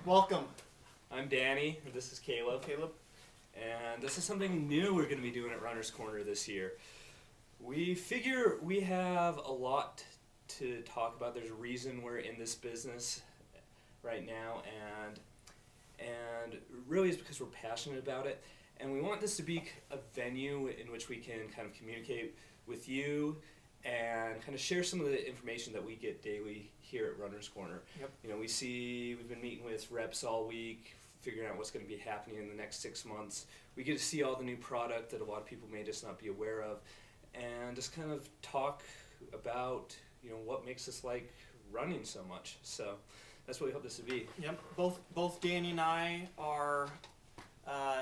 Welcome. I'm Danny, and this is Caleb. And this is something new we're going to be doing at Runner's Corner this year. We figure we have a lot to talk about. There's a reason we're in this business right now, and really it's because we're passionate about it. And we want this to be a venue in which we can kind of communicate with you and kind of share some of the information that we get daily here at Runner's Corner. Yep. You know, we've been meeting with reps all week, figuring out what's going to be happening in the next 6 months. We get to see all the new product that a lot of people may just not be aware of, and just kind of talk about, you know, what makes us like running so much. So that's what we hope this to be. Yep. Both Danny and I are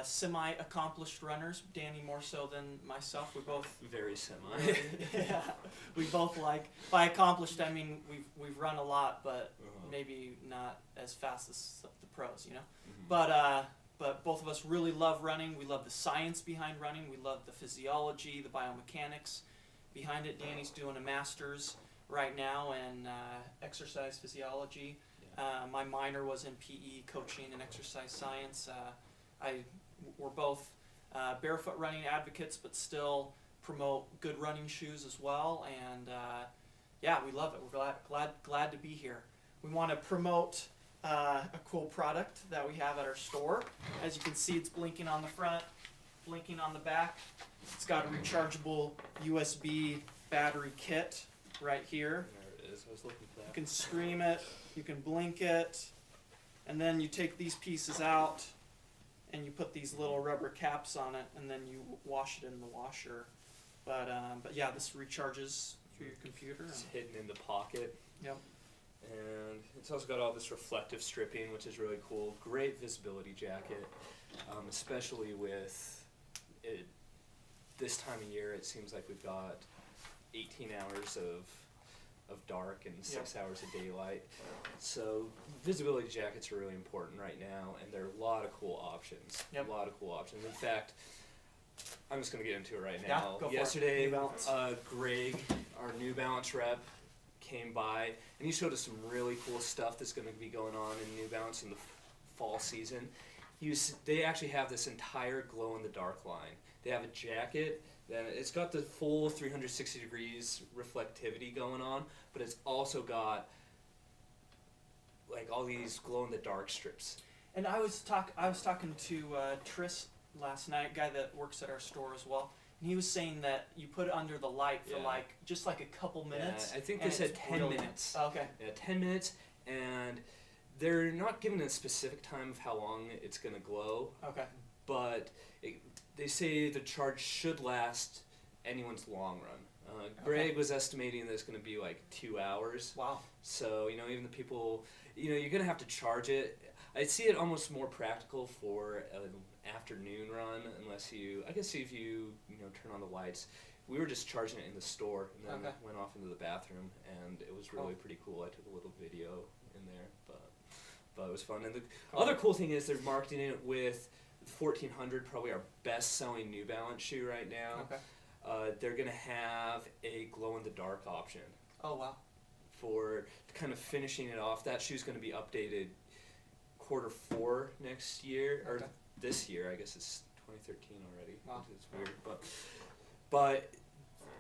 semi-accomplished runners. Danny more so than myself. We both Very semi. yeah. We both by accomplished I mean we've run a lot, but maybe not as fast as the pros, you know. Mm-hmm. But both of us really love running. We love the science behind running. We love the physiology, the biomechanics behind it. Danny's doing a master's right now in exercise physiology. Yeah. My minor was in PE, coaching and exercise science. We're both barefoot running advocates, but still promote good running shoes as well. And yeah, we love it. We're glad to be here. We want to promote a cool product that we have at our store. As you can see, it's blinking on the front, blinking on the back. It's got a rechargeable USB battery kit right here. There it is. I was looking for that. You can stream it, you can blink it, and then you take these pieces out and you put these little rubber caps on it, and then you wash it in the washer. But yeah, this recharges through your computer. It's hidden in the pocket. Yep. And it's also got all this reflective stripping, which is really cool. Great visibility jacket, especially with it. This time of year, it seems like we've got 18 hours of dark and 6 hours of daylight. So visibility jackets are really important right now, and there are a lot of cool options. Yep. A lot of cool options. In fact, I'm just going to get into it right Yeah, now. go for it. Yesterday, New Balance. Greg, our New Balance rep, came by, and he showed us some really cool stuff that's going to be going on in New Balance in the fall season. They actually have this entire glow-in-the-dark line. They have a jacket, then it's got the full 360 degrees reflectivity going on, but it's also got like all these glow-in-the-dark strips. And I was talking to Tris last night, guy that works at our store as well. And he was saying that you put it under the light for just like a couple minutes. Yeah, I think they said 10 minutes. Oh, okay. Yeah, 10 minutes, and they're not giving a specific time of how long it's going to glow. Okay. But they say the charge should last anyone's long run. Greg was estimating that it's going to be like 2 hours. Wow. So, you know, even the people, you know, you're going to have to charge it. I see it almost more practical for an afternoon run, unless I guess if you turn on the lights. We were just charging it in the store, and then went off into the bathroom, and it was really pretty cool. I took a little video in there, but it was fun. And the other cool thing is they're marketing it with 1400, probably our best-selling New Balance shoe right now. Okay. They're going to have a glow-in-the-dark option. Oh, wow. For kind of finishing it off. That shoe's going to be updated Q4 next year, or this year. I guess it's 2013 already. Wow. It's weird, but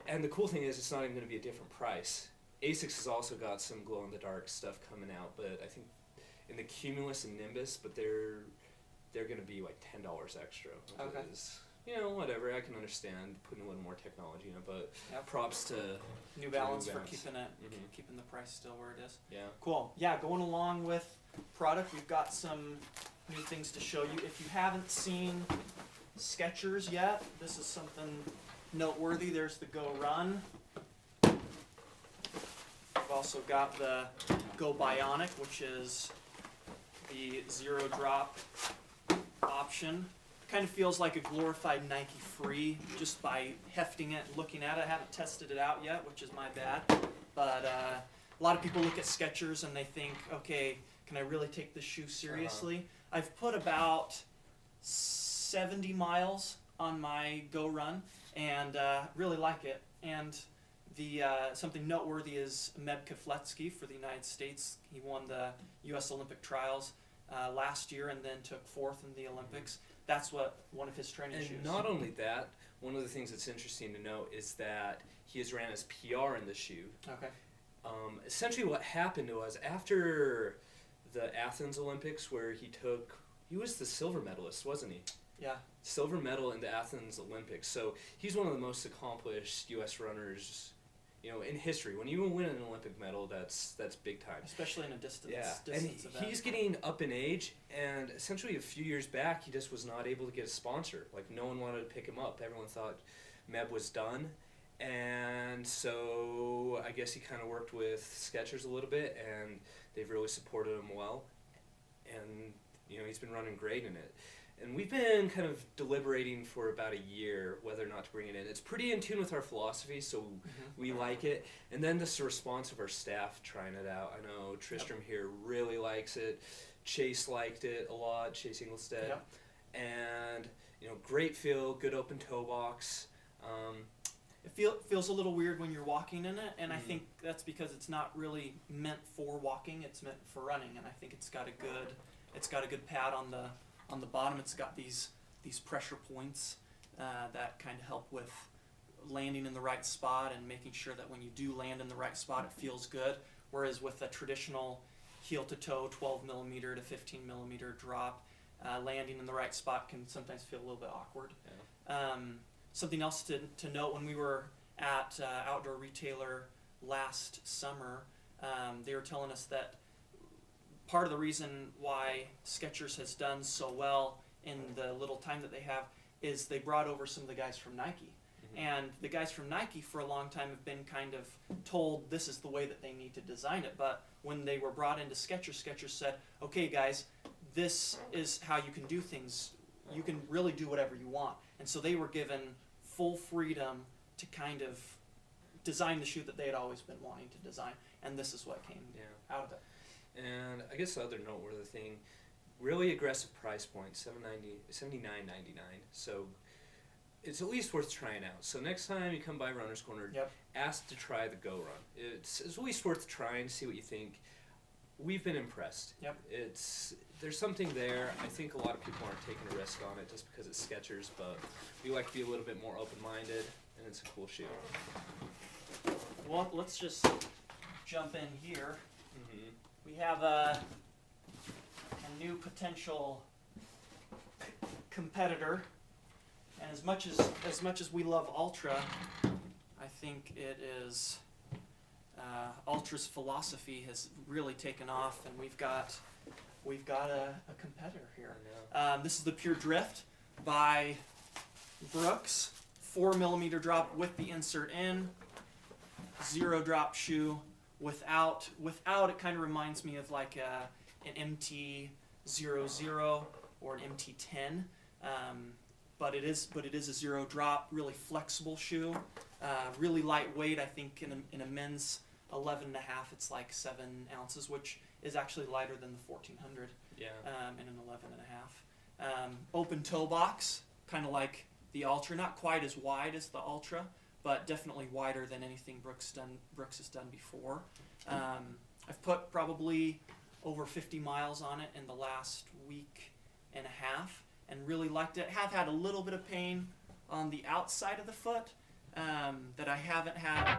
and the cool thing is it's not even going to be a different price. Asics has also got some glow-in-the-dark stuff coming out, but I think in the Cumulus and Nimbus, but they're going to be like $10 extra. Okay. Is, you know, whatever. I can understand putting a little more technology in it, but props to New Balance New for Balance. keeping the price still where it is. Yeah. Cool. Yeah, going along with product, we've got some new things to show you. If you haven't seen Skechers yet, this is something noteworthy. There's the Go Run. We've also got the Go Bionic, which is the zero drop option. Kind of feels like a glorified Nike Free just by hefting it and looking at it. I haven't tested it out yet, which is my bad. But a lot of people look at Skechers and they think, okay, can I really take this shoe seriously? I've put about 70 miles on my Go Run and really like it. And the something noteworthy is Meb Keflezighi for the United States. He won the U.S. Olympic trials last year and then took 4th in the Olympics. That's what one of his training shoes. And not only that, one of the things that's interesting to note is that he has ran his PR in the shoe. Okay. Essentially what happened was after the Athens Olympics, where he was the silver medalist, wasn't he? Yeah. Silver medal in the Athens Olympics. So he's one of the most accomplished U.S. runners, in history. When you win an Olympic medal, that's big time. Especially in a distance And event. he's getting up in age, and essentially a few years back, he just was not able to get a sponsor. Like, no one wanted to pick him up. Everyone thought Meb was done. And so I guess he kind of worked with Skechers a little bit, and they've really supported him well. And, he's been running great in it. And we've been kind of deliberating for about a year whether or not to bring it in. It's pretty in tune with our philosophy, so we like it. And then this response of our staff trying it out. I know Tristram here really likes it. Chase liked it a lot, Chase Ingolstead. Yep. And, great feel, good open toe box. It feels a little weird when you're walking in it, and I think that's because it's not really meant for walking. It's meant for running, and I think it's got a good pad on the bottom. It's got these pressure points that kind of help with landing in the right spot and making sure that when you do land in the right spot, it feels good. Whereas with a traditional heel to toe 12 millimeter to 15 millimeter drop, landing in the right spot can sometimes feel a little bit awkward. Yeah. Something else to note, when we were at Outdoor Retailer last summer, they were telling us that part of the reason why Skechers has done so well in the little time that they have is they brought over some of the guys from Nike. And the guys from Nike for a long time have been kind of told this is the way that they need to design it. But when they were brought into Skechers, Skechers said, okay guys, this is how you can do things. You can really do whatever you want. And so they were given full freedom to kind of design the shoe that they had always been wanting to design. And this is what came out of it. And I guess the other noteworthy thing, really aggressive price point, $79.99. So it's at least worth trying out. So next time you come by Runner's Corner, ask to try the Go Run. It's at least worth trying, see what you think. We've been impressed. There's something there. I think a lot of people aren't taking a risk on it just because it's Skechers, but we like to be a little bit more open-minded, and it's a cool shoe. Well, let's just jump in here. We have a new potential competitor, and as much as we love Ultra, I think it is Ultra's philosophy has really taken off, and we've got a competitor here. This is the Pure Drift by Brooks, 4 millimeter drop with the insert in, 0 drop shoe. Without it kind of reminds me of like an MT-00 or an MT-10, but it is a 0 drop, really flexible shoe, really lightweight. I think in a men's 11.5, it's like 7 ounces, which is actually lighter than the 1400. In an 11.5. Open toe box, kind of like the Ultra, not quite as wide as the Ultra, but definitely wider than anything Brooks has done before. I've put probably over 50 miles on it in the last week and a half, and really liked it. Have had a little bit of pain on the outside of the foot that I haven't had